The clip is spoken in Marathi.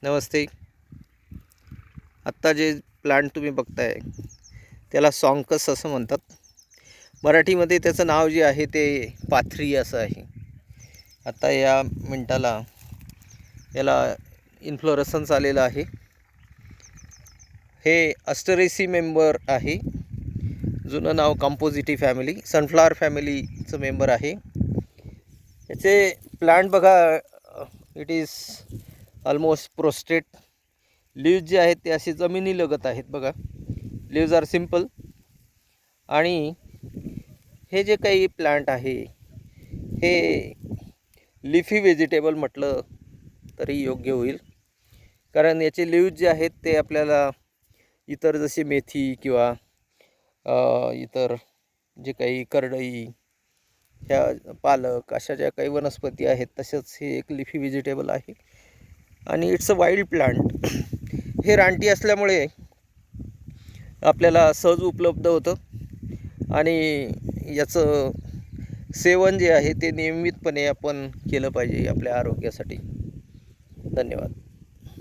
नमस्ते. आत्ता जे प्लांट तुम्ही बघताय त्याला सॉन्कस असं म्हणतात. मराठीमध्ये त्याचं नाव जे आहे ते पाथरी असं आहे. आता या मिनटाला याला इन्फ्लोरसन्स आलेलं आहे. हे अस्टरेसी मेंबर आहे. जुनं नाव कंपोजिटी फॅमिली, सनफ्लावर फॅमिलीचं मेंबर आहे. याचे प्लांट बघा, it is almost prostrate. Leaves जे आहेत ते असे जमिनी लगत आहेत बघा. Leaves are simple. आणि हे जे काही प्लांट आहे हे लिफी व्हेजिटेबल म्हटलं तरी योग्य होईल, कारण याचे लीव्ज जे आहेत ते आपल्याला इतर जसे मेथी किंवा इतर जे काही करडई, ह्या पालक, अशा ज्या काही वनस्पती आहेत तसंच हे एक लिफी व्हेजिटेबल आहे. आणि इट्स अ वाईल्ड प्लांट. हे रानटी असल्यामुळे आपल्याला सहज उपलब्ध होतं आणि याचं सेवन जे आहे ते नियमितपणे आपण केलं पाहिजे आपल्या आरोग्यासाठी. धन्यवाद.